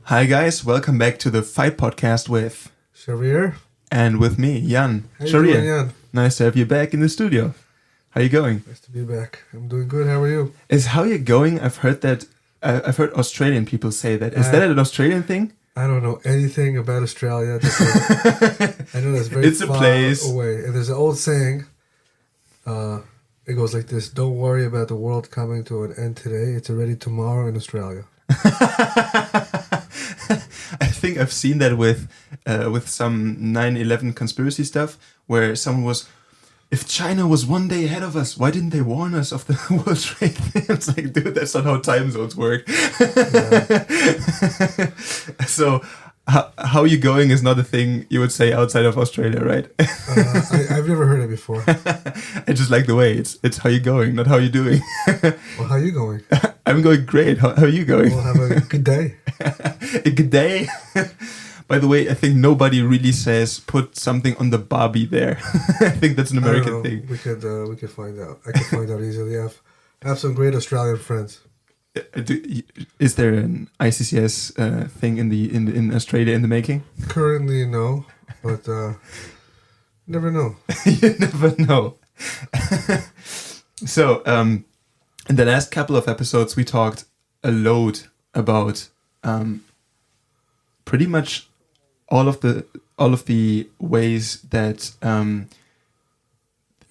Hi guys, welcome back to the Fight Podcast with Sharir. And with me, Jan. How you Sharir, doing, Jan? nice to have you back in the studio. How you going? Nice to be back. I'm doing good. How are you? Is how you going? I've heard that. I've heard Australian people say that. Is that an Australian thing? I don't know anything about Australia. I know that's very It's a far place away. And there's an old saying. It goes like this: "Don't worry about the world coming to an end today. It's already tomorrow in Australia." I think I've seen that with some 9/11 conspiracy stuff, where someone was, if China was one day ahead of us, why didn't they warn us of the World Trade thing? It's like, dude, that's not how time zones work. So, how you going is not a thing you would say outside of Australia, right? I've never heard it before. I just like the way it's how you going, not how you doing. Well, how you going? I'm going great. How are you going? Well, have a good day. A good day. By the way, I think nobody really says put something on the barbie there. I think that's an American thing. We could find out. I could find out easily. I have some great Australian friends. Is there an ICCS thing in Australia in the making? Currently, no, but never know. You never know. So, in the last couple of episodes, we talked a lot about pretty much all of the ways that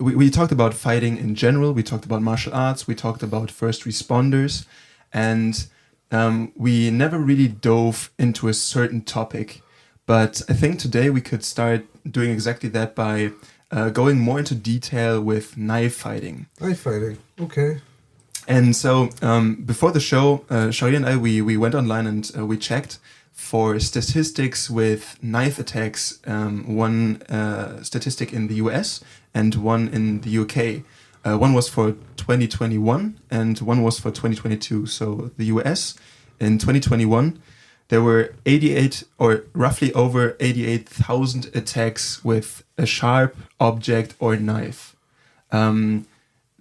we talked about fighting in general. We talked about martial arts. We talked about first responders, and we never really dove into a certain topic. But I think today we could start doing exactly that by going more into detail with knife fighting. Knife fighting, okay. And so before the show, Sharir and I, we went online and we checked for statistics with knife attacks, one statistic in the US and one in the UK. One was for 2021 and one was for 2022. So the US in 2021, there were 88 or roughly over 88,000 attacks with a sharp object or knife.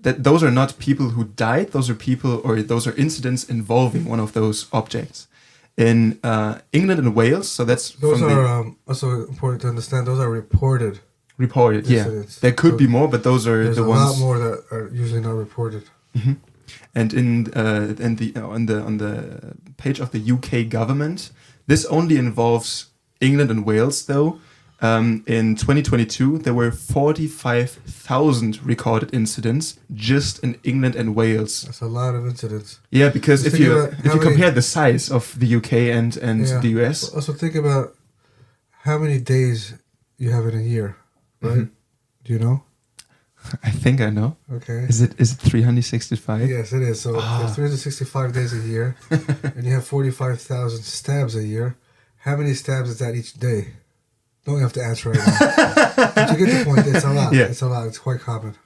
Those are not people who died. Those are incidents involving one of those objects. In England and Wales, so that's also important to understand. Those are reported. Reported, incidents. Yeah. There could be more, but those are There's the a ones. lot more that are usually not reported. Mm-hmm. And on the page of the UK government, this only involves England and Wales, though. In 2022, there were 45,000 recorded incidents just in England and Wales. That's a lot of incidents. Yeah, because if you compare the size of the UK and the US. Also think about how many days you have in a year, right? Mm-hmm. Do you know? I think I know. Okay. Is it 365? Yes, it is. So there's 365 days a year, and you have 45,000 stabs a year. How many stabs is that each day? Don't have to answer right now. But you get the point. It's a lot. Yeah. It's a lot. It's quite common.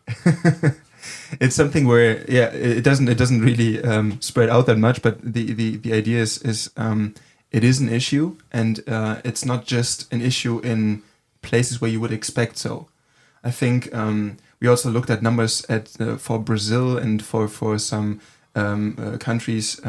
It's something where it doesn't really spread out that much. But the idea is it is an issue, and it's not just an issue in places where you would expect so. I think we also looked at numbers for Brazil and for some countries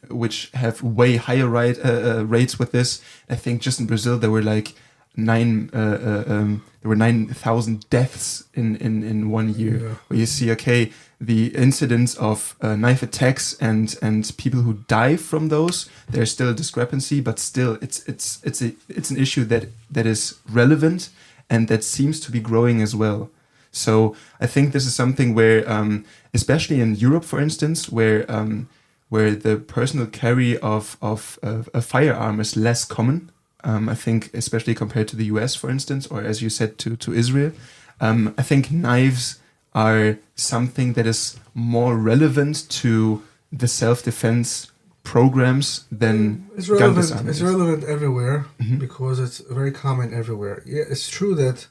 which have way higher rates with this. I think just in Brazil there were like 9,000 deaths in 1 year. Yeah. Where you see, okay, the incidence of knife attacks and people who die from those, there's still a discrepancy, but still it's an issue that is relevant and that seems to be growing as well. So I think this is something where, especially in Europe, for instance, where the personal carry of a firearm is less common. I think, especially compared to the US, for instance, or as you said, to Israel, I think knives are something that is more relevant to the self-defense programs than gun disarmament. It's relevant everywhere because it's very common everywhere. Yeah, it's true that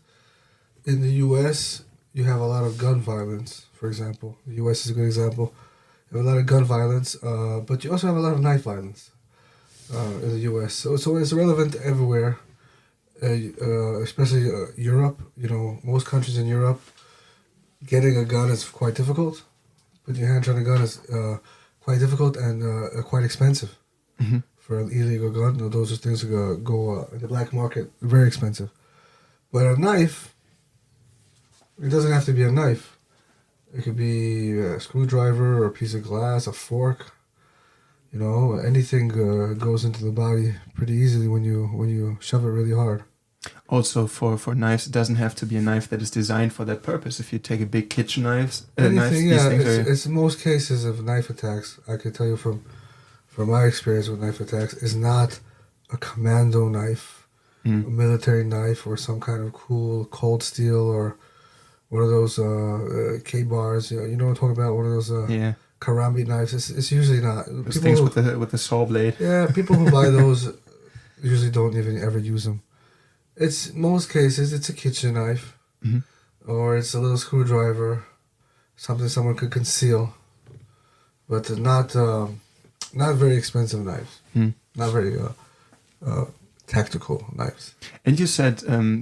in the US you have a lot of gun violence. For example, the US is a good example. You have a lot of gun violence, but you also have a lot of knife violence. In the U.S., so it's relevant everywhere, especially Europe. You know, most countries in Europe, getting a gun is quite difficult. Putting your hands on a gun is quite difficult and quite expensive for an illegal gun. Those are things that go in the black market, very expensive. But a knife, it doesn't have to be a knife. It could be a screwdriver or a piece of glass, a fork. Anything goes into the body pretty easily when you shove it really hard. Also, for knives, it doesn't have to be a knife that is designed for that purpose. If you take a big kitchen knives, Anything, these yeah. things It's most cases of knife attacks. I can tell you from my experience with knife attacks, is not a commando knife, a military knife, or some kind of cool cold steel, or one of those K-bars. You know what I'm talking about? One of those karambit knives. It's usually not. Those things with the saw blade. Yeah, people who buy those usually don't even ever use them. It's most cases it's a kitchen knife, or it's a little screwdriver, something someone could conceal, but not very expensive knives, not very tactical knives. And you said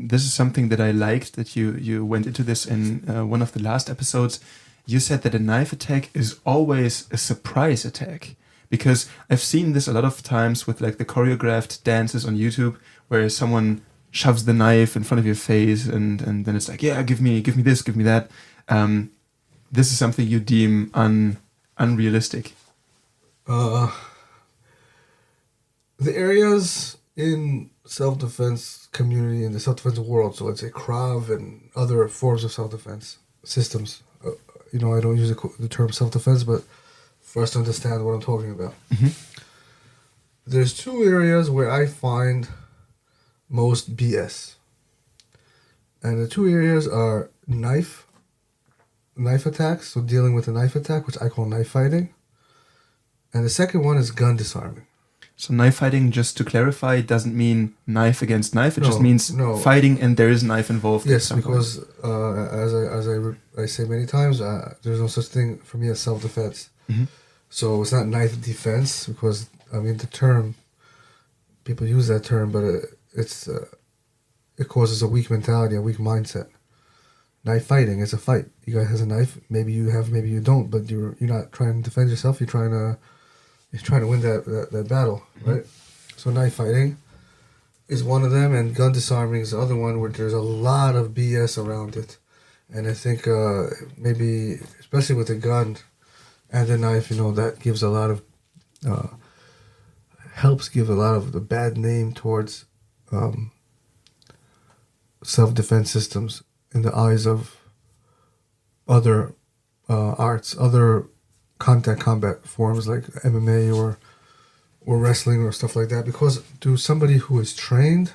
this is something that I liked, that you went into this in one of the last episodes. You said that a knife attack is always a surprise attack, because I've seen this a lot of times with like the choreographed dances on YouTube where someone shoves the knife in front of your face and then it's like, yeah, give me this, give me that. This is something you deem unrealistic. The areas in self-defense community, in the self-defense world, so let's say Krav and other forms of self-defense systems, I don't use the term self-defense, but for us to understand what I'm talking about. There's two areas where I find most BS. And the two areas are knife attacks, so dealing with a knife attack, which I call knife fighting. And the second one is gun disarming. So knife fighting, just to clarify, doesn't mean knife against knife. It just means fighting and there is a knife involved. Yes, because as I say many times, there's no such thing for me as self-defense. So it's not knife defense, because the term, people use that term, but it causes a weak mentality, a weak mindset. Knife fighting, it's a fight. You guy has a knife. Maybe you have, maybe you don't. But you're not trying to defend yourself. You're trying to win that battle, right? So knife fighting is one of them, and gun disarming is the other one, where there's a lot of BS around it. And I think maybe, especially with the gun and the knife, that gives a lot of helps give a lot of the bad name towards self-defense systems in the eyes of other arts, other contact combat forms like MMA or wrestling or stuff like that. Because to somebody who is trained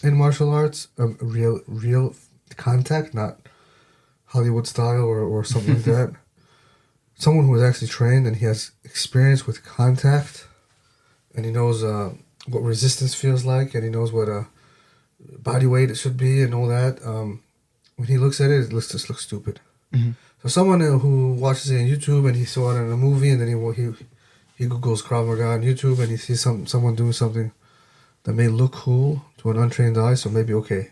in martial arts, real contact, not Hollywood style or something like that, someone who is actually trained and he has experience with contact, and he knows what resistance feels like, and he knows what body weight it should be and all that. When he looks at it, just looks stupid. So someone who watches it on YouTube and he saw it in a movie, and then he Googles Krav Maga on YouTube and he sees someone doing something that may look cool to an untrained eye, so maybe okay.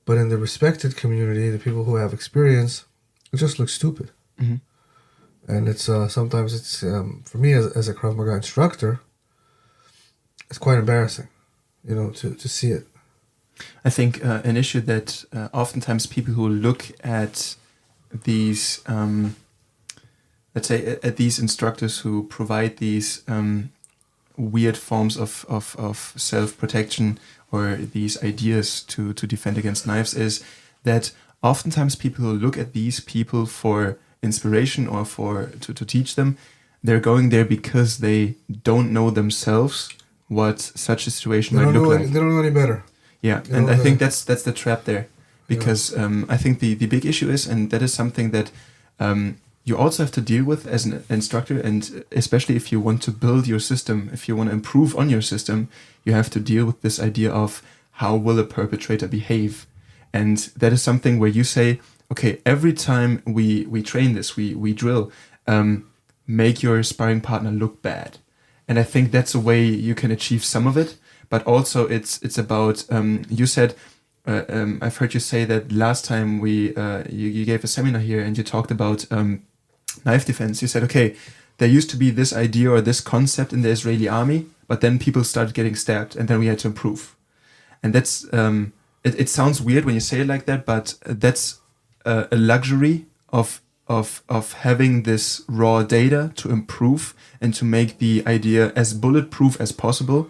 But in the respected community, the people who have experience, it just looks stupid. And it's sometimes it's for me as a Krav Maga instructor, it's quite embarrassing, to see it. I think an issue that oftentimes people who look at these, let's say, at these instructors who provide these weird forms of self-protection or these ideas to defend against knives, is that oftentimes people who look at these people for inspiration or to teach them, they're going there because they don't know themselves what such a situation might look like. They don't know any better. Yeah, and I think that's the trap there, because I think the big issue is, and that is something that you also have to deal with as an instructor, and especially if you want to build your system, if you want to improve on your system, you have to deal with this idea of how will a perpetrator behave. And that is something where you say, okay, every time we train this, we drill, make your sparring partner look bad. And I think that's a way you can achieve some of it. But also it's about, you said, I've heard you say that last time you gave a seminar here and you talked about knife defense. You said, okay, there used to be this idea or this concept in the Israeli army, but then people started getting stabbed, and then we had to improve. And that's it sounds weird when you say it like that, but that's a luxury of having this raw data to improve and to make the idea as bulletproof as possible,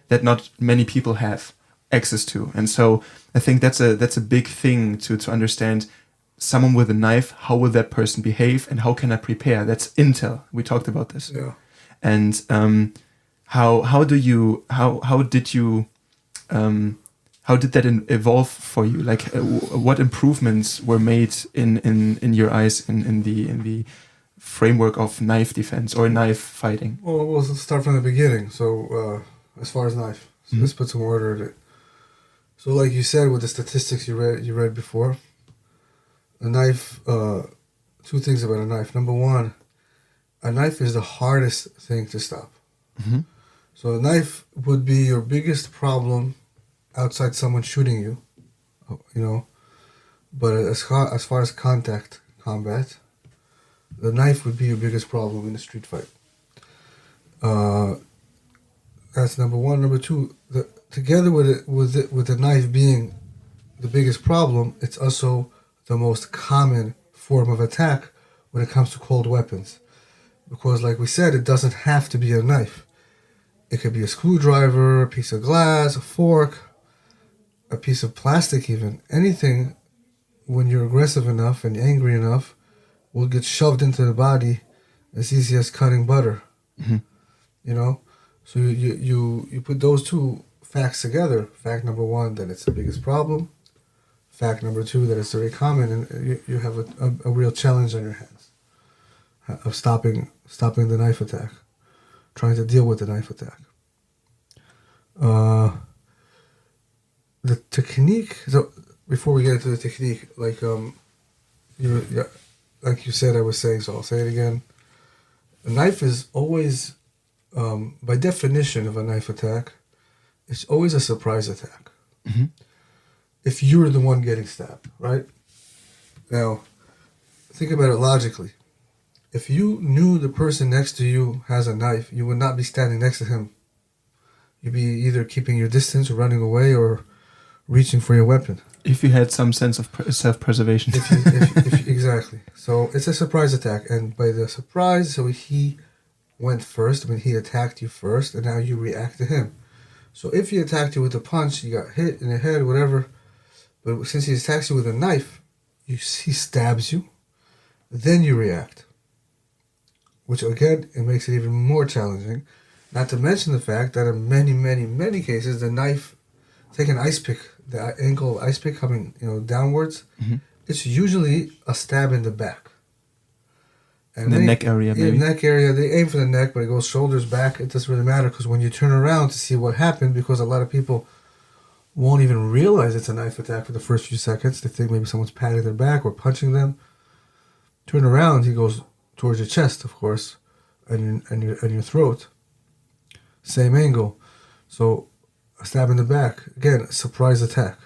that not many people have access to. And so I think that's a big thing to understand. Someone with a knife, how will that person behave, and how can I prepare? That's intel. We talked about this. Yeah. And how did that evolve for you? Like, what improvements were made in your eyes in the framework of knife defense or knife fighting? Well, we'll start from the beginning. So, as far as knife, so let's put some order in it. So, like you said, with the statistics you read before, a knife. Two things about a knife. Number one, a knife is the hardest thing to stop. Mm-hmm. So, a knife would be your biggest problem outside someone shooting you, but as far as combat, the knife would be your biggest problem in a street fight. That's number one. Number two, together with the knife being the biggest problem, it's also the most common form of attack when it comes to cold weapons, because like we said, it doesn't have to be a knife. It could be a screwdriver, a piece of glass, a fork, a piece of plastic even. Anything, when you're aggressive enough and angry enough, will get shoved into the body as easy as cutting butter. Mm-hmm. So you put those two facts together. Fact number one, that it's the biggest problem. Fact number two, that it's very common, and you have a real challenge on your hands of stopping the knife attack, trying to deal with the knife attack. The technique. So before we get into the technique, like like you said, I was saying. So I'll say it again. A knife is always, by definition of a knife attack, it's always a surprise attack. Mm-hmm. If you're the one getting stabbed, right? Now, think about it logically. If you knew the person next to you has a knife, you would not be standing next to him. You'd be either keeping your distance or running away or reaching for your weapon. If you had some sense of self-preservation. Exactly. So it's a surprise attack. And by the surprise, so he went first, when he attacked you first, and now you react to him. So if he attacked you with a punch, you got hit in the head, whatever. But since he attacks you with a knife, he stabs you, then you react. Which again, it makes it even more challenging. Not to mention the fact that in many, many, many cases, the knife, take an ice pick, the ankle ice pick coming, downwards, mm-hmm. It's usually a stab in the back. And the neck area, maybe. In the neck area, they aim for the neck, but it goes shoulders back. It doesn't really matter, because when you turn around to see what happened, because a lot of people won't even realize it's a knife attack for the first few seconds. They think maybe someone's patting their back or punching them. Turn around, he goes towards your chest, of course, and your throat. Same angle. So a stab in the back. Again, a surprise attack.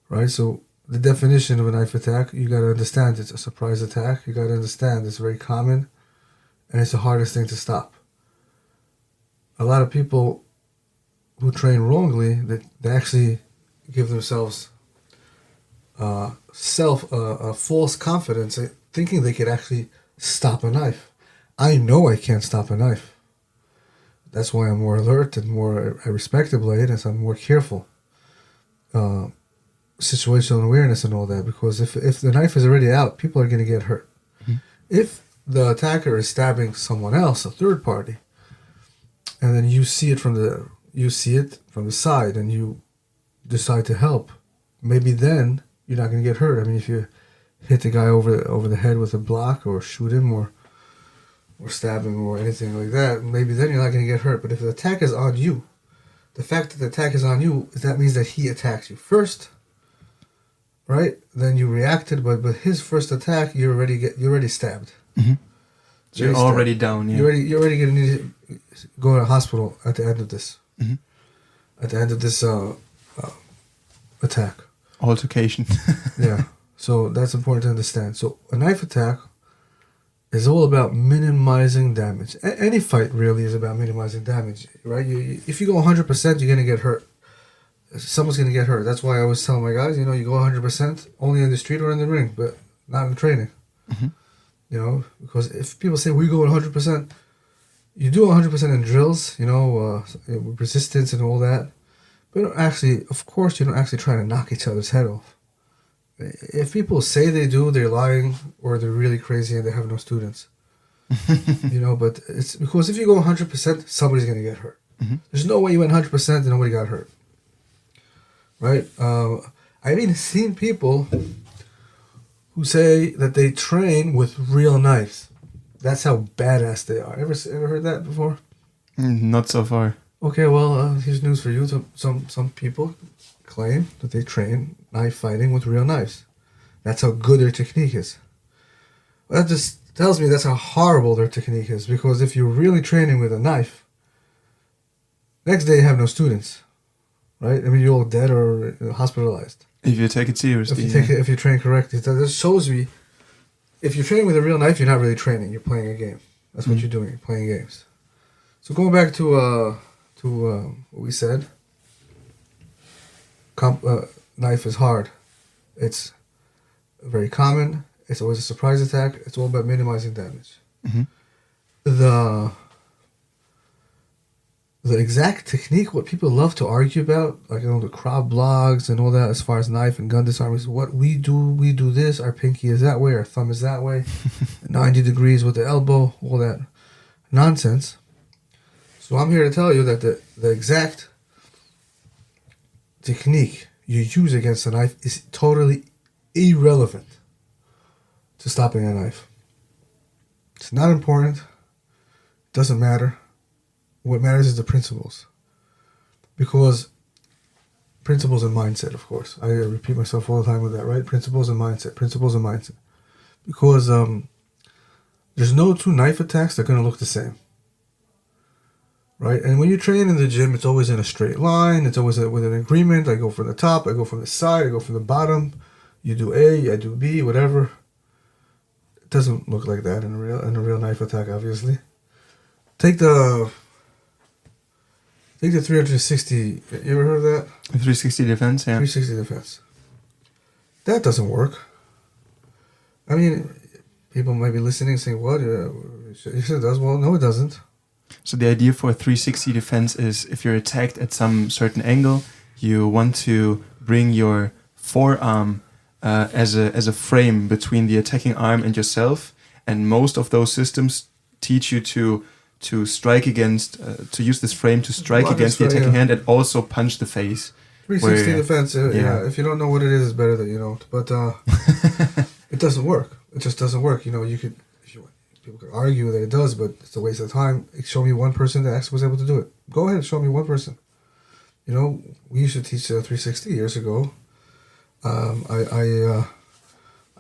Right? So the definition of a knife attack, you got to understand it's a surprise attack. You got to understand it's very common, and it's the hardest thing to stop. A lot of people who train wrongly, they actually give themselves false confidence, thinking they could actually stop a knife. I know I can't stop a knife. That's why I'm more alert and I respect the blade, and so I'm more careful. Situational awareness and all that, because if the knife is already out, people are going to get hurt. Mm-hmm. If the attacker is stabbing someone else, a third party, and then you see it from the side and you decide to help, maybe then you're not going to get hurt. I mean, if you hit the guy over the head with a block, or shoot him, or stab him, or anything like that, maybe then you're not going to get hurt. But if the attack is on you, the fact that the attack is on you, that means that he attacks you first, right? Then you reacted, but his first attack, you're already stabbed. Mm-hmm. So you're already down. Yeah. You're already going to need to go to a hospital at the end of this. Mm-hmm. At the end of this attack. Altercation. Yeah. So that's important to understand. So a knife attack is all about minimizing damage. Any fight really is about minimizing damage, right? If you go 100%, you're going to get hurt. Someone's going to get hurt. That's why I always tell my guys, you know, you go 100% only in the street or in the ring, but not in training. Mm-hmm. You know, because if people say we go 100%, you do 100% in drills, you know, resistance and all that. But actually, of course, you don't actually try to knock each other's head off. If people say they do, they're lying or they're really crazy and they have no students. You know, but it's because if you go 100%, somebody's going to get hurt. Mm-hmm. There's no way you went 100% and nobody got hurt. Right? I've even seen people who say that they train with real knives. That's how badass they are. Ever heard that before? Not so far. Okay, well, here's news for you. Some people claim that they train knife fighting with real knives. That's how good their technique is. Well, that just tells me that's how horrible their technique is. Because if you're really training with a knife, next day you have no students, right? I mean, you're all dead or hospitalized. If you take it seriously. If you train correctly, that shows me. If you're training with a real knife, you're not really training. You're playing a game. That's what you're doing. You're playing games. So going back to what we said, knife is hard. It's very common. It's always a surprise attack. It's all about minimizing damage. Mm-hmm. The exact technique, what people love to argue about, like, you know, the Krav blogs and all that, as far as knife and gun disarm, is what we do this, our pinky is that way, our thumb is that way, 90 degrees with the elbow, all that nonsense. So I'm here to tell you that the exact technique you use against a knife is totally irrelevant to stopping a knife. It's not important. Doesn't matter. What matters is the principles. Because principles and mindset, of course. I repeat myself all the time with that, right? Principles and mindset. Principles and mindset. Because there's no two knife attacks that are going to look the same. Right? And when you train in the gym, it's always in a straight line. It's always with an agreement. I go from the top. I go from the side. I go from the bottom. You do A. I do B. Whatever. It doesn't look like that in a real knife attack, obviously. Take the 360. You ever heard of that? 360 defense, yeah. 360 defense. That doesn't work. I mean, people might be listening and saying, what? Yes, it does. Well, no, it doesn't. So the idea for a 360 defense is if you're attacked at some certain angle, you want to bring your forearm as a frame between the attacking arm and yourself. And most of those systems teach you to strike against, to use this frame to strike against the attacking hand and also punch the face. 360 defense, yeah. If you don't know what it is, it's better that you don't. But it doesn't work. It just doesn't work. You know, you could, if you want, people could argue that it does, but it's a waste of time. Show me one person that actually was able to do it. Go ahead and show me one person. You know, we used to teach 360 years ago. I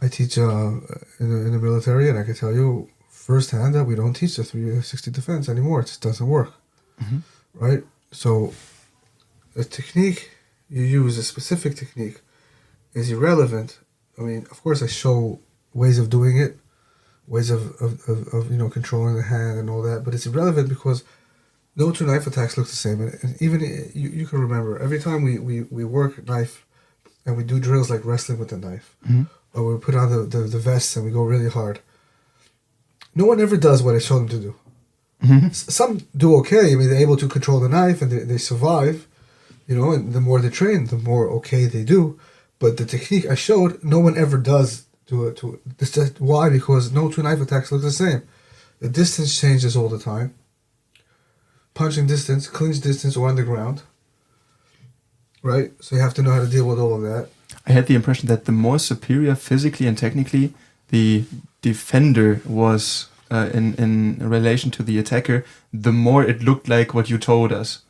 teach in the military, and I can tell you firsthand that we don't teach the 360 defense anymore. It just doesn't work. Mm-hmm. Right? So the technique you use, a specific technique, is irrelevant. I mean, of course I show ways of doing it, ways of you know, controlling the hand and all that, but it's irrelevant because no two knife attacks look the same. And even you can remember, every time we work knife and we do drills like wrestling with the knife, mm-hmm. or we put on the vests and we go really hard, no one ever does what I show them to do. Mm-hmm. Some do okay. I mean, they're able to control the knife and they survive, you know, and the more they train, the more okay they do. But the technique I showed, no one ever does to it. Why? Because no two knife attacks look the same. The distance changes all the time. Punching distance, clinch distance, or on the ground. Right? So you have to know how to deal with all of that. I had the impression that the more superior physically and technically the defender was in relation to the attacker, the more it looked like what you told us.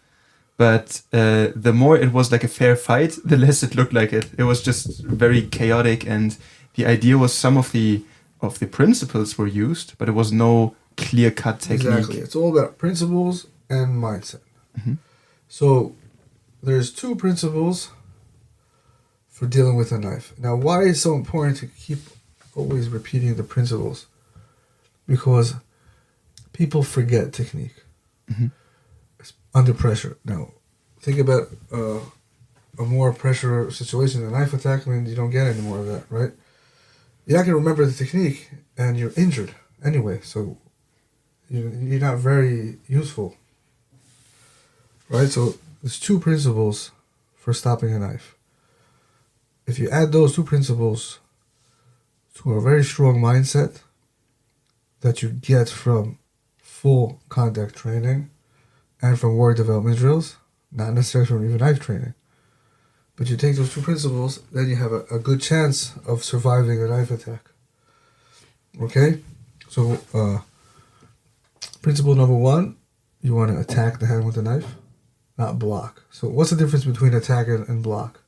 But the more it was like a fair fight, the less it looked like it. It was just very chaotic, and the idea was some of the principles were used, but it was no clear-cut technique. Exactly. It's all about principles and mindset. Mm-hmm. So there's two principles for dealing with a knife. Now, why is it so important to keep always repeating the principles? because people forget technique under pressure. Now, think about a more pressure situation, a knife attack. I mean, you don't get any more of that, right? You're not going to remember the technique, and you're injured anyway, so you're not very useful, right? So there's two principles for stopping a knife. If you add those two principles to a very strong mindset that you get from full contact training and from warrior development drills, not necessarily from even knife training, but you take those two principles, then you have a good chance of surviving a knife attack. Okay? So, principle number one, you want to attack the hand with a knife, not block. So what's the difference between attack and block?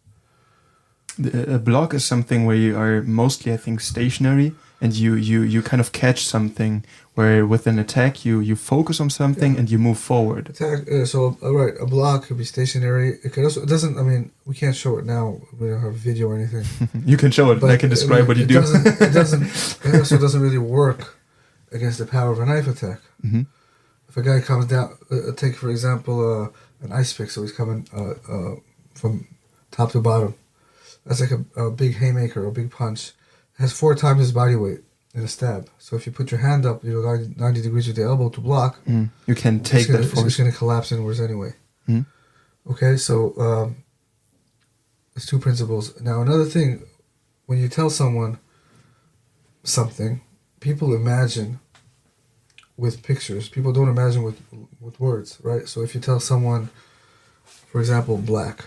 A block is something where you are mostly, I think, stationary, and you kind of catch something, where with an attack you focus on something and you move forward. Attack. Right, a block could be stationary. It could also, it doesn't, I mean, we can't show it now. We don't have video or anything. You can show it, but I can describe what you do. It also doesn't really work against the power of a knife attack. Mm-hmm. If a guy comes down, take for example an ice pick, so he's coming from top to bottom. That's like a big haymaker or a big punch. It has 4 times his body weight in a stab. So if you put your hand up, 90 degrees with the elbow to block, you can take that force. It's going to collapse inwards anyway. Mm. Okay, so there's two principles. Now another thing, when you tell someone something, people imagine with pictures. People don't imagine with words, right? So if you tell someone, for example, black,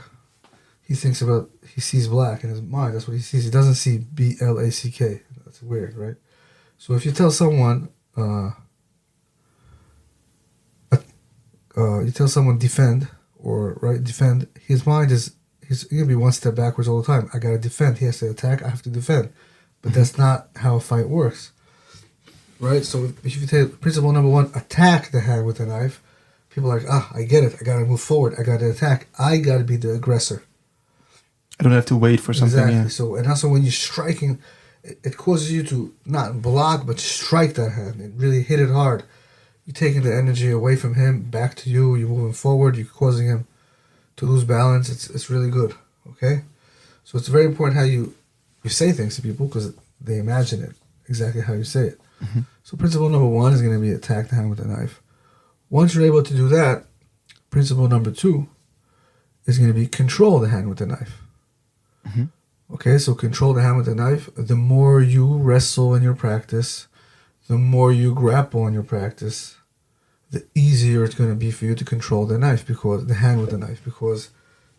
he sees black in his mind. That's what he sees. He doesn't see BLACK. That's weird, right? So if you tell someone, defend, defend, his mind he's going to be one step backwards all the time. I got to defend. He has to attack. I have to defend. But that's not how a fight works, right? So if you take principle number one, attack the hand with a knife, people are like, I get it. I got to move forward. I got to attack. I got to be the aggressor. I don't have to wait for something. Exactly. Yeah. So, and also when you're striking, it causes you to not block, but strike that hand and really hit it hard. You're taking the energy away from him, back to you. You're moving forward. You're causing him to lose balance. It's really good. Okay? So it's very important how you say things to people, because they imagine it exactly how you say it. Mm-hmm. So principle number one is going to be attack the hand with a knife. Once you're able to do that, principle number two is going to be control the hand with the knife. Mm-hmm. Okay, so control the hand with the knife. The more you wrestle in your practice, the more you grapple in your practice, the easier it's going to be for you to control the knife, because the hand with the knife, because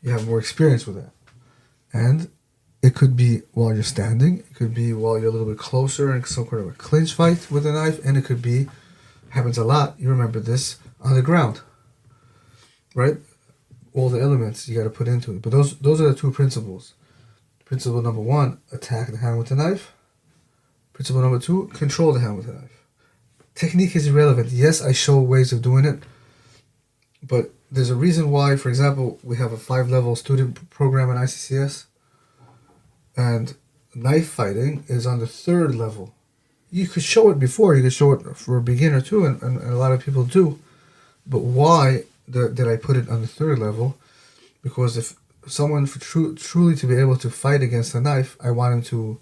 you have more experience with that. And it could be while you're standing, it could be while you're a little bit closer in some kind of a clinch fight with a knife, and it could be, happens a lot, you remember this, on the ground, right? All the elements you got to put into it. But those are the two principles. Principle number one, attack the hand with the knife. Principle number two, control the hand with the knife. Technique is irrelevant. Yes, I show ways of doing it, but there's a reason why, for example, we have a 5-level student program in ICCS, and knife fighting is on the 3rd level. You could show it before, you could show it for a beginner too, and a lot of people do. But why did I put it on the 3rd level? Because if someone truly to be able to fight against a knife, I want him to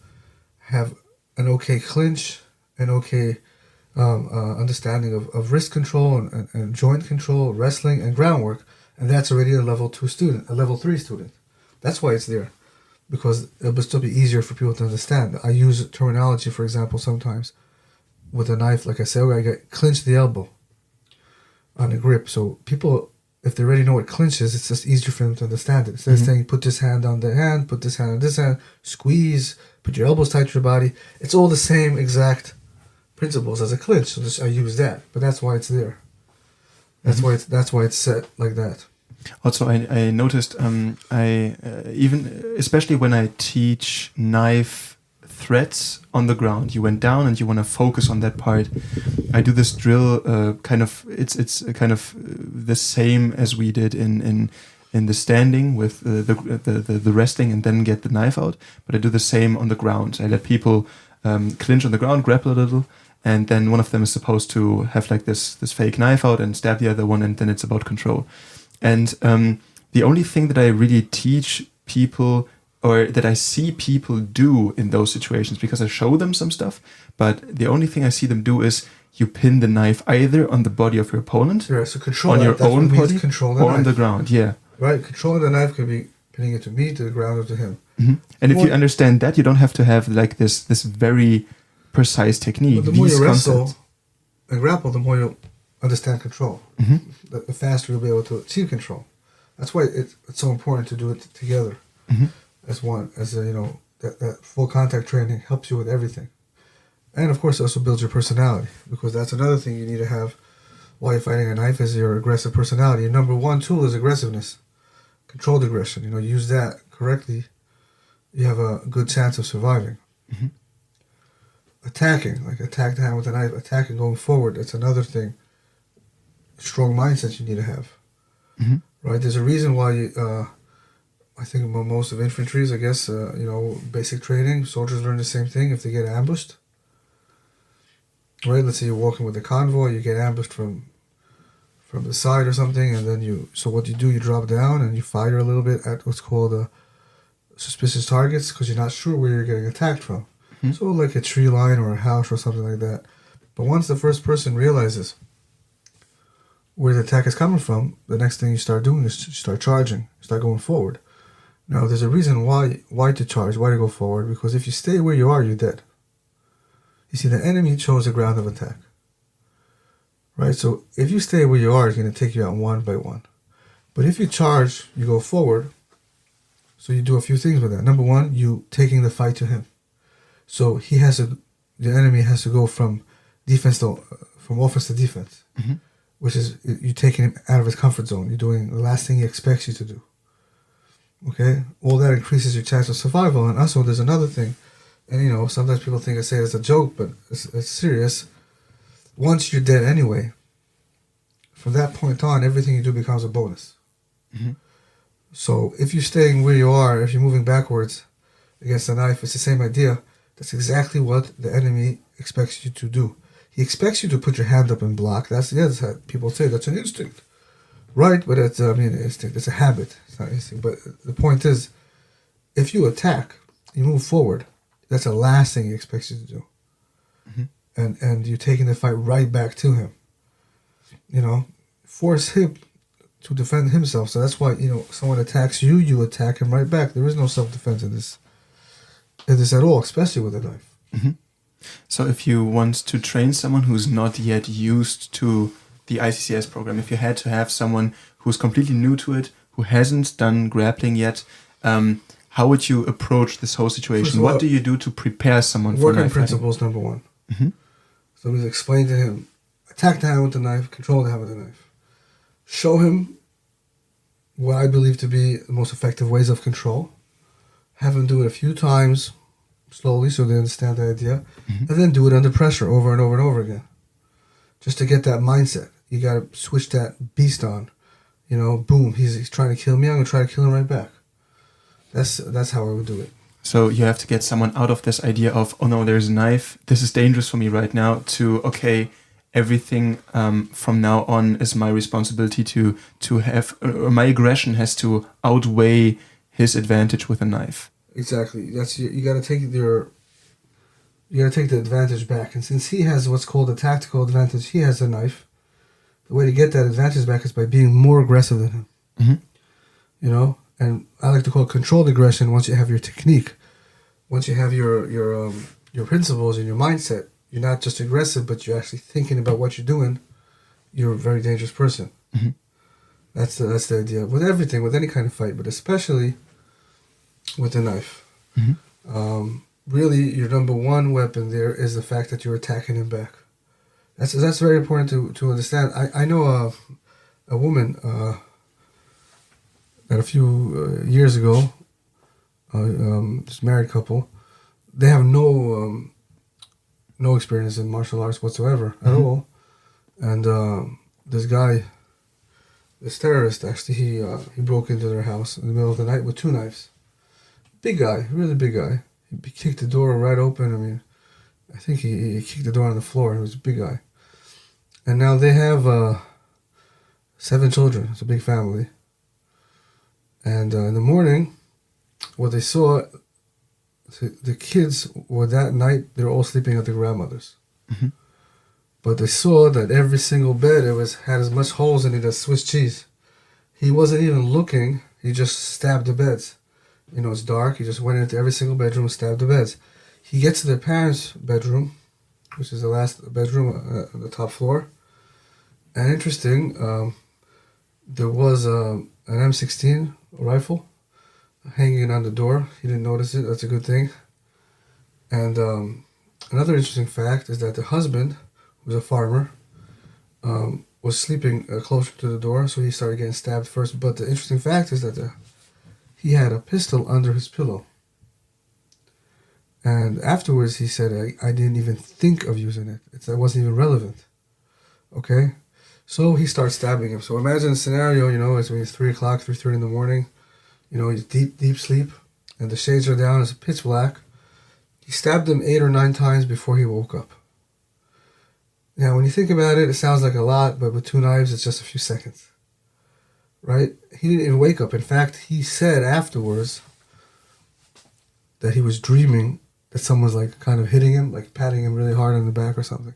have an okay clinch, an okay understanding of wrist control and joint control, wrestling and groundwork, and that's already a level 2 student, a level 3 student. That's why it's there, because it'll still be easier for people to understand. I use terminology, for example, sometimes with a knife, like I say, I get clinch the elbow on a grip. So people, if they already know what clinch is, it's just easier for them to understand it. Instead of saying, put this hand on the hand, put this hand on this hand, squeeze, put your elbows tight to your body. It's all the same exact principles as a clinch. So I use that, but that's why it's there. That's why it's set like that. Also, I noticed even especially when I teach knife threads on the ground, you went down and you want to focus on that part. I do this drill it's kind of the same as we did in the standing with the resting and then get the knife out, but I do the same on the ground. I let people clinch on the ground, grapple a little, and then one of them is supposed to have like this fake knife out and stab the other one, and then it's about control. And the only thing that I really teach people, or that I see people do in those situations, because I show them some stuff, but the only thing I see them do is you pin the knife either on the body of your opponent, Yeah, so control on your own body, control or on the ground. Yeah. Right, controlling the knife could be pinning it to me, to the ground, or to him. And if you understand that, you don't have to have like this very precise technique. But the more you wrestle and grapple, the more you understand control. The faster you'll be able to achieve control. That's why it's so important to do it together as one. As a, that full contact training helps you with everything, and of course, it also builds your personality, because that's another thing you need to have while you're fighting a knife, is your aggressive personality. Your number one tool is aggressiveness, controlled aggression. Use that correctly, you have a good chance of surviving. Attacking, like attack the hand with a knife, attacking going forward, that's another thing. Strong mindset you need to have. Right? There's a reason why I think most of infantries, I guess, basic training, soldiers learn the same thing if they get ambushed. Right? Let's say you're walking with a convoy, you get ambushed from the side or something, and then so what you do, you drop down and you fire a little bit at what's called suspicious targets, because you're not sure where you're getting attacked from. So like a tree line or a house or something like that. But once the first person realizes where the attack is coming from, the next thing you start doing is you start charging, you start going forward. Now, there's a reason why to charge, why to go forward, because if you stay where you are, you're dead. You see, the enemy chose a ground of attack. Right? So if you stay where you are, it's going to take you out one by one. But if you charge, you go forward, so you do a few things with that. Number one, you taking the fight to him. So the enemy has to go from offense to defense, which is you taking him out of his comfort zone. You're doing the last thing he expects you to do. Okay, all that increases your chance of survival. And also, there's another thing, and sometimes people think I say it as a joke, but it's serious. Once you're dead anyway, from that point on, everything you do becomes a bonus. So if you're staying where you are, if you're moving backwards against a knife, it's the same idea. That's exactly what the enemy expects you to do. He expects you to put your hand up and block. That's how people say that's an instinct. Right, but it's instinct. It's a habit. It's not instinct. But the point is, if you attack, you move forward. That's the last thing he expects you to do. And you're taking the fight right back to him. Force him to defend himself. So that's why, someone attacks you, you attack him right back. There is no self-defense in this at all, especially with a knife. So if you want to train someone who's not yet used to the ICCS program, if you had to have someone who's completely new to it, who hasn't done grappling yet, how would you approach this whole situation? What do you do to prepare someone for knife fighting? Principles, number one. So we explain to him, attack the hand with the knife, control the hand with the knife. Show him what I believe to be the most effective ways of control. Have them do it a few times, slowly, so they understand the idea, and then do it under pressure over and over and over again. Just to get that mindset. You got to switch that beast on. Boom, he's trying to kill me, I'm going to try to kill him right back. That's how I would do it. So you have to get someone out of this idea of, oh no, there's a knife, this is dangerous for me right now, to, okay, everything from now on is my responsibility to have, or my aggression has to outweigh his advantage with a knife. Exactly. You got to take the advantage back. And since he has what's called a tactical advantage, he has a knife. The way to get that advantage back is by being more aggressive than him. And I like to call it controlled aggression. Once you have your technique, once you have your principles and your mindset, you're not just aggressive, but you're actually thinking about what you're doing. You're a very dangerous person. That's the idea with everything, with any kind of fight, but especially with a knife. Really, your number one weapon there is the fact that you're attacking him back. That's very important to understand. I know a woman that a few years ago, this married couple, they have no experience in martial arts whatsoever at all, and this terrorist actually he broke into their house in the middle of the night with two knives. Big guy, really big guy. He kicked the door right open. I think he kicked the door on the floor. He was a big guy. And now they have 7 children. It's a big family. And in the morning, what they saw, the kids were that night, they were all sleeping at their grandmother's. Mm-hmm. But they saw that every single bed had as much holes in it as Swiss cheese. He wasn't even looking. He just stabbed the beds. You know, it's dark. He just went into every single bedroom and stabbed the beds. He gets to their parents' bedroom, which is the last bedroom on the top floor. And interesting, there was an M16 rifle hanging on the door. He didn't notice it. That's a good thing. And another interesting fact is that the husband, who was a farmer, was sleeping closer to the door, so he started getting stabbed first. But the interesting fact is that he had a pistol under his pillow. And afterwards he said, I didn't even think of using it. It wasn't even relevant. Okay? So he starts stabbing him. So imagine a scenario, you know, it's 3 o'clock, 3:30 in the morning. You know, he's deep sleep, and the shades are down, it's pitch black. He stabbed him 8 or 9 times before he woke up. Now, when you think about it, it sounds like a lot, but with 2 knives, it's just a few seconds. Right? He didn't even wake up. In fact, he said afterwards that he was dreaming that someone was like kind of hitting him, like patting him really hard on the back or something.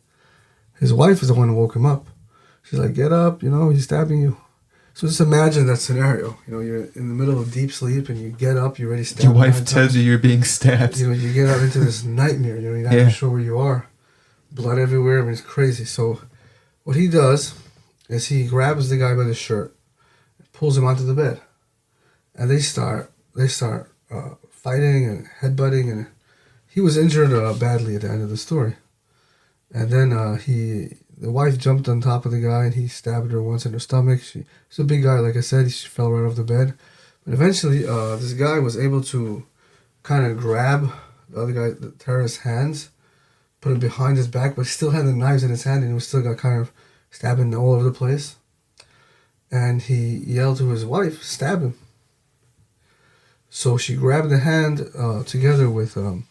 His wife is the one who woke him up. She's like, get up, you know, he's stabbing you. So just imagine that scenario. You know, you're in the middle of deep sleep and you get up, you're already stabbed. Your wife tells you you're being stabbed. You know, you get out into this nightmare, you know, you're not even sure where you are. Blood everywhere, I mean, it's crazy. So what he does is he grabs the guy by the shirt, pulls him onto the bed, and they start fighting and headbutting, and he was injured badly at the end of the story. And then the wife jumped on top of the guy and he stabbed her once in her stomach. She's a big guy, like I said. She fell right off the bed. But eventually, this guy was able to kind of grab the other guy, the terrorist's hands, put him behind his back, but he still had the knives in his hand and he was still got kind of stabbing all over the place. And he yelled to his wife, stab him. So she grabbed the hand together with the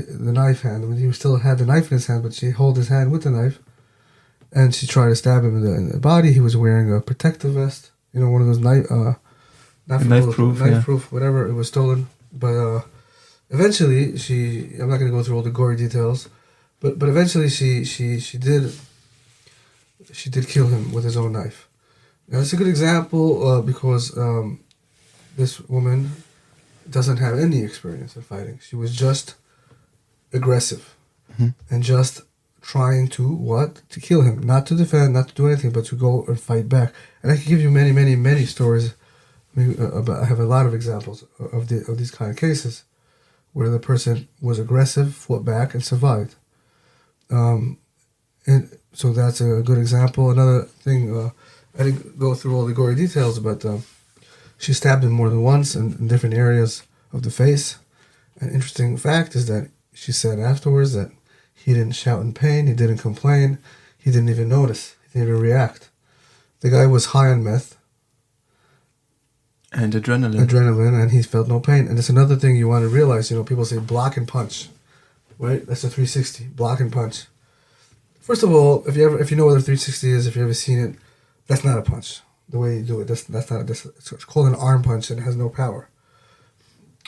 knife hand. I mean, he still had the knife in his hand, but she held his hand with the knife, and she tried to stab him in the body. He was wearing a protective vest, you know, one of those knife proof, whatever. It was stolen, but eventually I'm not going to go through all the gory details, but eventually she did kill him with his own knife. Now it's a good example because this woman doesn't have any experience in fighting. She was just aggressive and just trying to kill him, not to defend, not to do anything, but to go and fight back. And I can give you many, many, many stories. I have a lot of examples of these kind of cases where the person was aggressive, fought back, and survived. And so that's a good example. Another thing, I didn't go through all the gory details, but she stabbed him more than once in different areas of the face. An interesting fact is that she said afterwards that he didn't shout in pain, he didn't complain, he didn't even notice, he didn't even react. The guy was high on meth. And adrenaline. And he felt no pain. And that's another thing you want to realize. You know, people say block and punch, right? That's a 360, block and punch. First of all, if you know what a 360 is, if you've ever seen it, that's not a punch. The way you do it, it's called an arm punch and it has no power.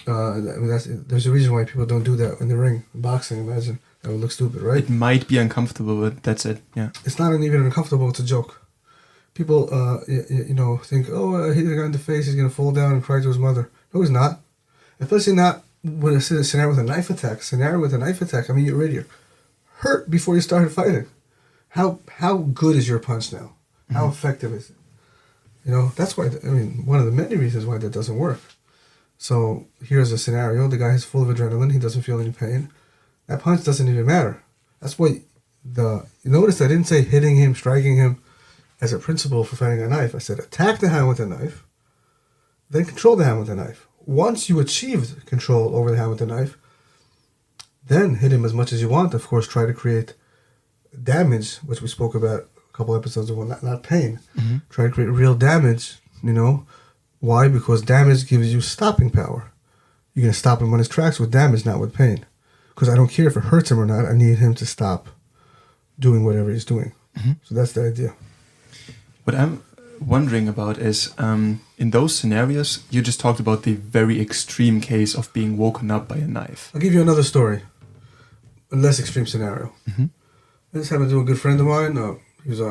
There's a reason why people don't do that in the ring. In boxing, imagine, that would look stupid, right? It might be uncomfortable, but that's it, yeah. It's not even uncomfortable, it's a joke. People, think, hit the guy in the face, he's going to fall down and cry to his mother. No, he's not. Especially not with a scenario with a knife attack. I mean, you're already hurt before you started fighting. How good is your punch now? How effective is it? You know, that's why, one of the many reasons why that doesn't work. So here's a scenario. The guy is full of adrenaline. He doesn't feel any pain. That punch doesn't even matter. That's why you notice I didn't say hitting him, striking him as a principle for fighting a knife. I said attack the hand with a knife, then control the hand with a knife. Once you achieved control over the hand with the knife, then hit him as much as you want. Of course, try to create damage, which we spoke about a couple episodes ago, not pain. Mm-hmm. Try to create real damage, you know. Why? Because damage gives you stopping power. You're going to stop him on his tracks with damage, not with pain. Because I don't care if it hurts him or not. I need him to stop doing whatever he's doing. So that's the idea. What I'm wondering about is, in those scenarios, you just talked about the very extreme case of being woken up by a knife. I'll give you another story. A less extreme scenario. This happened to a good friend of mine. He was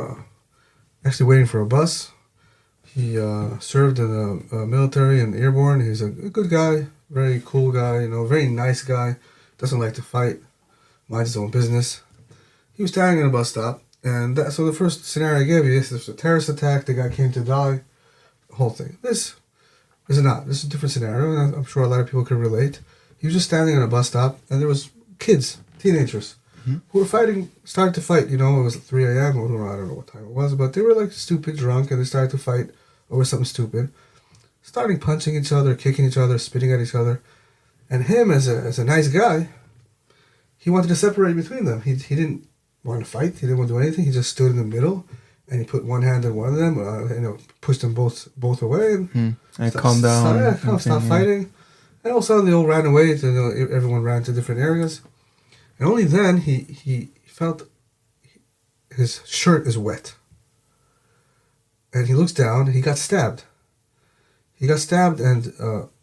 actually waiting for a bus. He served in the military and airborne. He's a good guy, very cool guy, very nice guy. Doesn't like to fight, minds his own business. He was standing in a bus stop, and so the first scenario I gave you is there's a terrorist attack, the guy came to die, the whole thing. This is not. This is a different scenario, and I'm sure a lot of people could relate. He was just standing in a bus stop, and there was kids, teenagers, who were started to fight. It was 3 a.m. I don't know what time it was, but they were like stupid drunk, and they started to fight over something stupid, starting punching each other, kicking each other, spitting at each other. And him, as a nice guy, he wanted to separate between them. He didn't want to fight. He didn't want to do anything. He just stood in the middle, and he put one hand on one of them, pushed them both away, and calm down. Stop fighting. And all of a sudden, they all ran away. Everyone ran to different areas. And only then he felt his shirt is wet. And he looks down, and he got stabbed. He got stabbed, and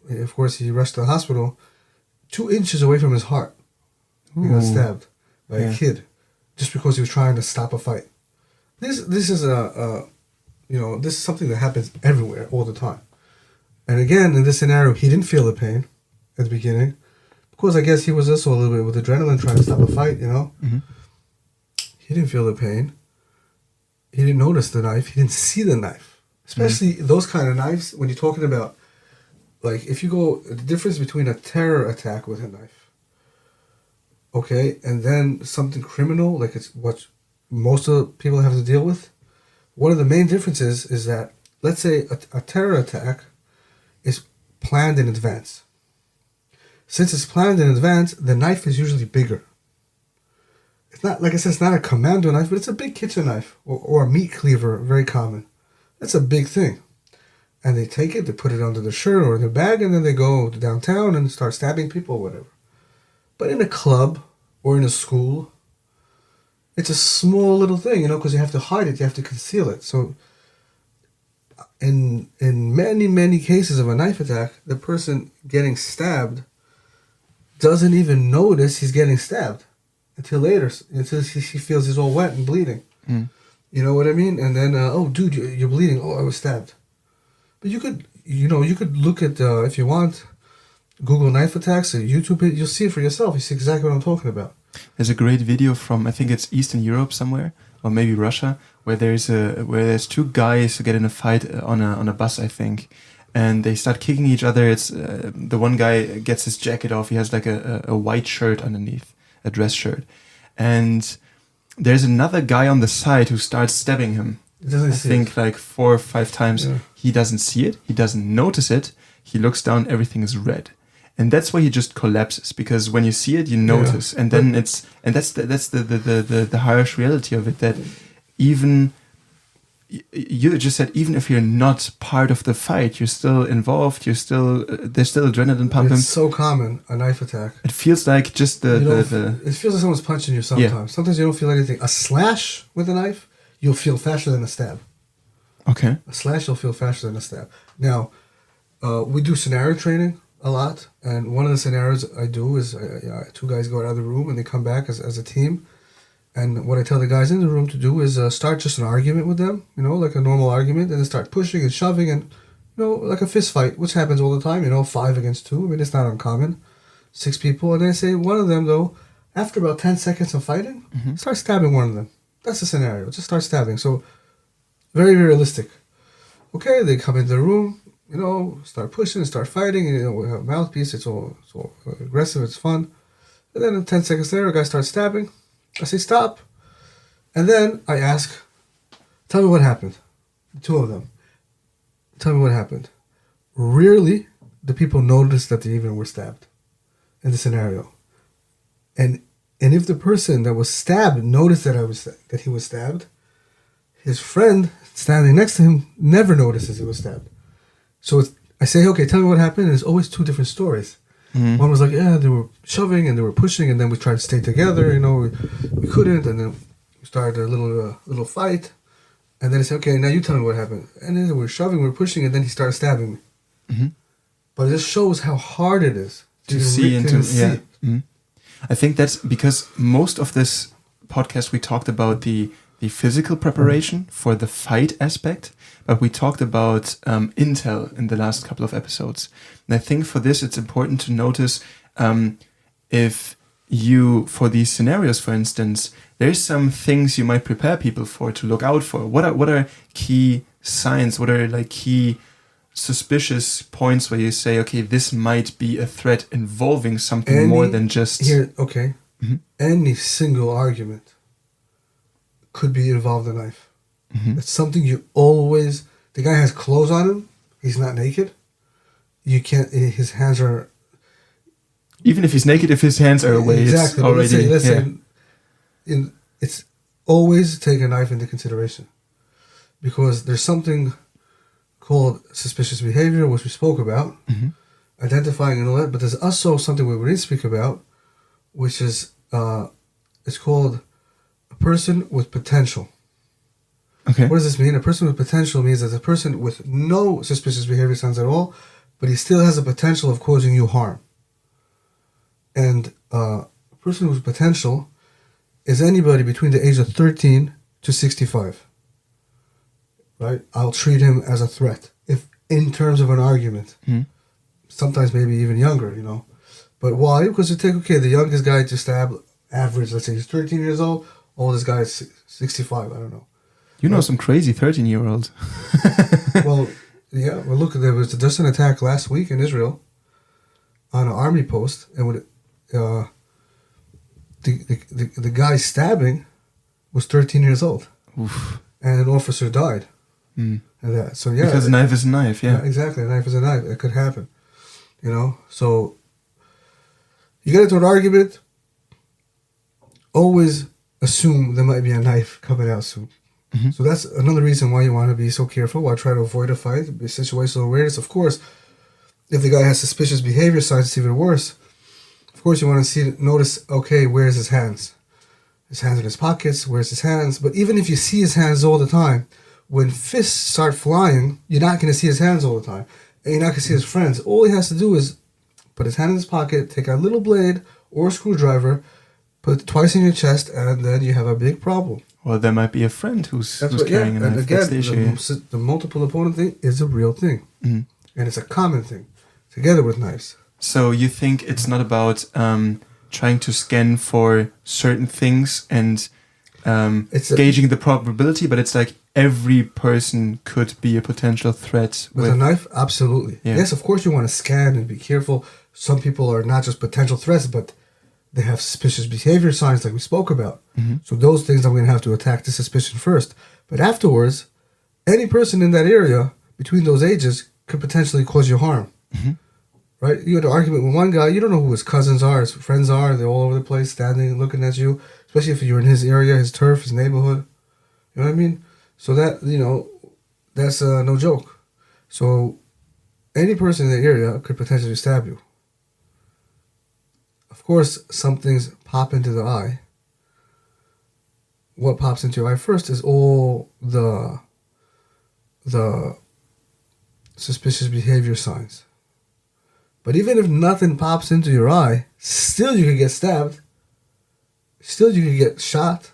of course, he rushed to the hospital. 2 inches away from his heart, he got stabbed by a kid, just because he was trying to stop a fight. This is this is something that happens everywhere all the time. And again, in this scenario, he didn't feel the pain at the beginning, because I guess he was also a little bit with adrenaline trying to stop a fight. He didn't feel the pain. He didn't notice the knife. He didn't see the knife. Especially those kind of knives, when you're talking about, like, if you go, the difference between a terror attack with a knife, okay, and then something criminal, like it's what most of the people have to deal with, one of the main differences is that, let's say a terror attack is planned in advance. Since it's planned in advance, the knife is usually bigger. It's not, like I said, it's not a commando knife, but it's a big kitchen knife, or a meat cleaver, very common. That's a big thing. And they take it, they put it under their shirt or their bag, and then they go downtown and start stabbing people or whatever. But in a club or in a school, it's a small little thing, because you have to hide it, you have to conceal it. So in many, many cases of a knife attack, the person getting stabbed doesn't even notice he's getting stabbed until later, until he feels he's all wet and bleeding. You know what I mean? And then, oh, dude, you're bleeding. Oh, I was stabbed. But you could look at, if you want, Google knife attacks, or YouTube it, you'll see it for yourself. You see exactly what I'm talking about. There's a great video from, I think it's Eastern Europe somewhere, or maybe Russia, where there's 2 guys who get in a fight on a bus, I think, and they start kicking each other. It's the one guy gets his jacket off. He has like a white shirt underneath, a dress shirt, and there's another guy on the side who starts stabbing him. I think like 4 or 5 times. Yeah. He doesn't see it. He doesn't notice it. He looks down. Everything is red, and that's why he just collapses. Because when you see it, you notice, and then that's the harsh reality of it. That even you just said, even if you're not part of the fight, you're still involved. You're still there's still adrenaline pumping. It's so common, a knife attack. It feels like just it feels like someone's punching you sometimes. Yeah. Sometimes you don't feel anything. A slash with a knife, you'll feel faster than a stab. Okay. A slash, you'll feel faster than a stab. Now, we do scenario training a lot, and one of the scenarios I do is 2 guys go out of the room and they come back as a team. And what I tell the guys in the room to do is start just an argument with them, like a normal argument, and then start pushing and shoving and, like a fist fight, which happens all the time, 5 against 2. I mean, it's not uncommon. 6 people. And I say one of them, though, after about 10 seconds of fighting, start stabbing one of them. That's the scenario. Just start stabbing. So, very realistic. Okay, they come into the room, start pushing, start fighting, and, we have a mouthpiece, it's all aggressive, it's fun. And then 10 seconds later, a guy starts stabbing. I say, stop. And then I ask, tell me what happened. The 2 of them. Tell me what happened. Rarely do people notice that they even were stabbed in the scenario. And if the person that was stabbed noticed that he was stabbed, his friend standing next to him never notices he was stabbed. So I say, okay, tell me what happened. And it's always 2 different stories. One was like, yeah, they were shoving and they were pushing, and then we tried to stay together. We couldn't, and then we started a little fight. And then he said, okay, now you tell me what happened. And then we were shoving, we were pushing, and then he started stabbing me. Mm-hmm. But it just shows how hard it is to see and to see. Mm-hmm. I think that's because most of this podcast we talked about the physical preparation for the fight aspect, but we talked about intel in the last couple of episodes. And I think for this it's important to notice if you, for these scenarios, for instance, there's some things you might prepare people for to look out for. What are key signs? What are like key suspicious points where you say, okay, this might be a threat involving something more than just here? Okay, any single argument could be involved a knife. It's something you always. The guy has clothes on him. He's not naked. You can't. His hands are. Even if he's naked, if his hands are away, exactly. It's already. Let's say it's always take a knife into consideration, because there's something called suspicious behavior, which we spoke about, identifying and all that. But there's also something we didn't speak about, which is it's called a person with potential. Okay. What does this mean? A person with potential means that a person with no suspicious behavior signs at all, but he still has the potential of causing you harm. And a person with potential is anybody between the age of 13 to 65. Right? I'll treat him as a threat, if in terms of an argument. Sometimes maybe even younger, But why? Because you take, the youngest guy to stab, average, let's say he's 13 years old, oldest guy is 65, I don't know. You know some crazy 13-year-olds. Well, look, there was just an attack last week in Israel on an army post, and the guy stabbing was 13 years old. Oof. And an officer died. And that. So because a knife is a knife, yeah. Exactly, a knife is a knife. It could happen, So you get into an argument, always assume there might be a knife coming out soon. So that's another reason why you want to be so careful. Why try to avoid a fight, be situational awareness. Of course, if the guy has suspicious behavior signs, it's even worse. Of course, you want to notice, okay, where's his hands? His hands in his pockets, where's his hands? But even if you see his hands all the time, when fists start flying, you're not going to see his hands all the time. And you're not going to see his friends. All he has to do is put his hand in his pocket, take a little blade or a screwdriver, put it twice in your chest, and then you have a big problem. Well, there might be a friend who's carrying a knife. And again, the multiple opponent thing is a real thing. And it's a common thing, together with knives. So you think it's not about trying to scan for certain things and gauging the probability, but it's like every person could be a potential threat. With a knife? Absolutely. Yeah. Yes, of course you want to scan and be careful. Some people are not just potential threats, but they have suspicious behavior signs like we spoke about. So those things I'm going to have to attack the suspicion first. But afterwards, any person in that area between those ages could potentially cause you harm. Right? You had an argument with one guy, you don't know who his cousins are, his friends are, they're all over the place, standing, looking at you, especially if you're in his area, his turf, his neighborhood. You know what I mean? So that, that's no joke. So any person in the area could potentially stab you. Of course, some things pop into the eye. What pops into your eye first is all the suspicious behavior signs. But even if nothing pops into your eye, still you could get stabbed. Still you could get shot.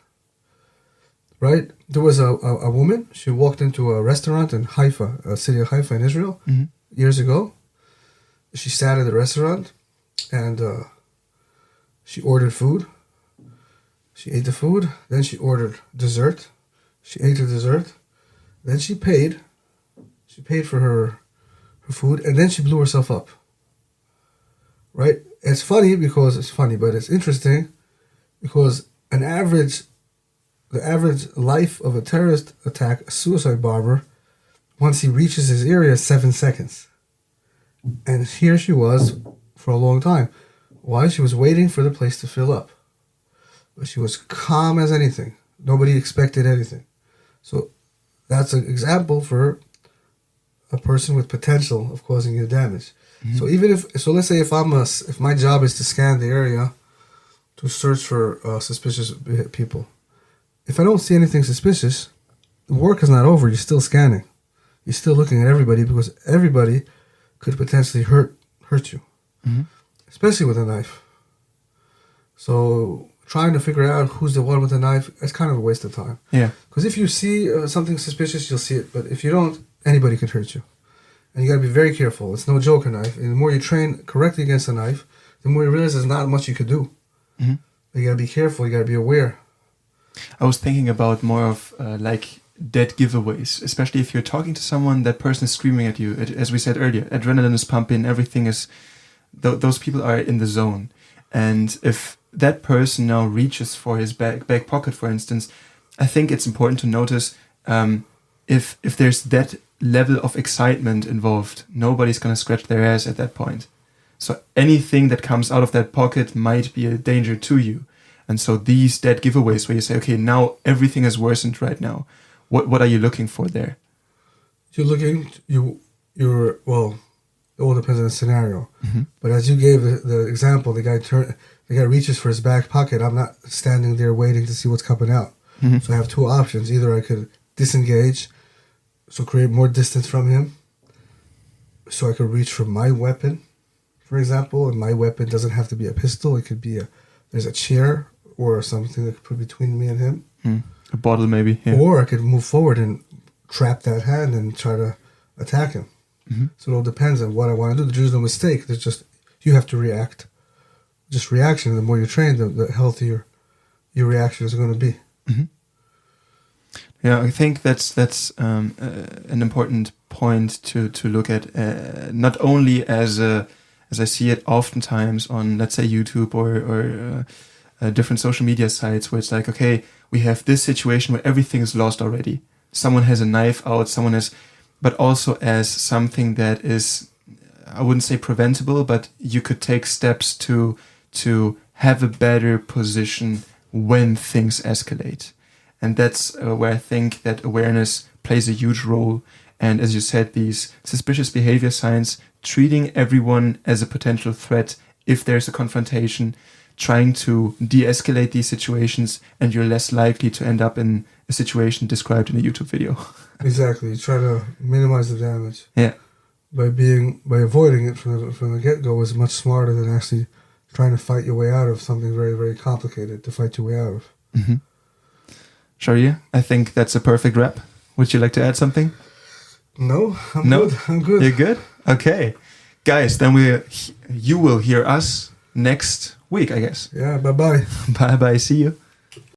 Right? There was a woman, she walked into a restaurant in Haifa, a city of Haifa in Israel, years ago. She sat at the restaurant and she ordered food. She ate the food. Then she ordered dessert. She ate the dessert. Then she paid. She paid for her food. And then she blew herself up. Right? It's funny, but it's interesting because the average life of a terrorist attack, a suicide bomber, once he reaches his area, is 7 seconds. And here she was for a long time. Why? She was waiting for the place to fill up. But she was calm as anything. Nobody expected anything. So that's an example for a person with potential of causing you damage. So even if let's say if my job is to scan the area to search for suspicious people, if I don't see anything suspicious, the work is not over. You're still scanning. You're still looking at everybody because everybody could potentially hurt you, especially with a knife. So trying to figure out who's the one with the knife, it's kind of a waste of time. Yeah. Because if you see something suspicious, you'll see it. But if you don't, anybody can hurt you. And you got to be very careful. It's no joke, a knife. And the more you train correctly against a knife, the more you realize there's not much you could do. But you got to be careful. You got to be aware. I was thinking about more of like dead giveaways, especially if you're talking to someone, that person is screaming at you. As we said earlier, adrenaline is pumping, everything is... those people are in the zone. And if that person now reaches for his back pocket, for instance, I think it's important to notice if there's that level of excitement involved, nobody's going to scratch their ass at that point. So anything that comes out of that pocket might be a danger to you. And so these dead giveaways where you say, okay, now everything is worsened right now. What are you looking for there? Well, it all depends on the scenario. But as you gave the example, the guy reaches for his back pocket. I'm not standing there waiting to see what's coming out. So I have two options. Either I could disengage, so create more distance from him, so I could reach for my weapon, for example. And my weapon doesn't have to be a pistol. It could be there's a chair or something that could put between me and him. A bottle maybe. Yeah. Or I could move forward and trap that hand and try to attack him. So it all depends on what I want to do. There's no mistake. There's just, you have to react. Just reaction. The more you train, the healthier your reaction is going to be. Yeah, I think that's an important point to look at. Not only as I see it oftentimes on, let's say, YouTube or different social media sites, where it's like, okay, we have this situation where everything is lost already. Someone has a knife out, but also as something that is, I wouldn't say preventable, but you could take steps to have a better position when things escalate. And that's where I think that awareness plays a huge role. And as you said, these suspicious behavior signs, treating everyone as a potential threat if there's a confrontation, trying to de-escalate these situations, and you're less likely to end up in a situation described in a YouTube video. Exactly. You try to minimize the damage. Yeah. By avoiding it from the get-go is much smarter than actually trying to fight your way out of something very, very complicated to fight your way out of. Sharir, I think that's a perfect wrap. Would you like to add something? No, I'm good. You're good? Okay. Guys, then you will hear us next week, I guess. Yeah, bye-bye. Bye-bye. See you.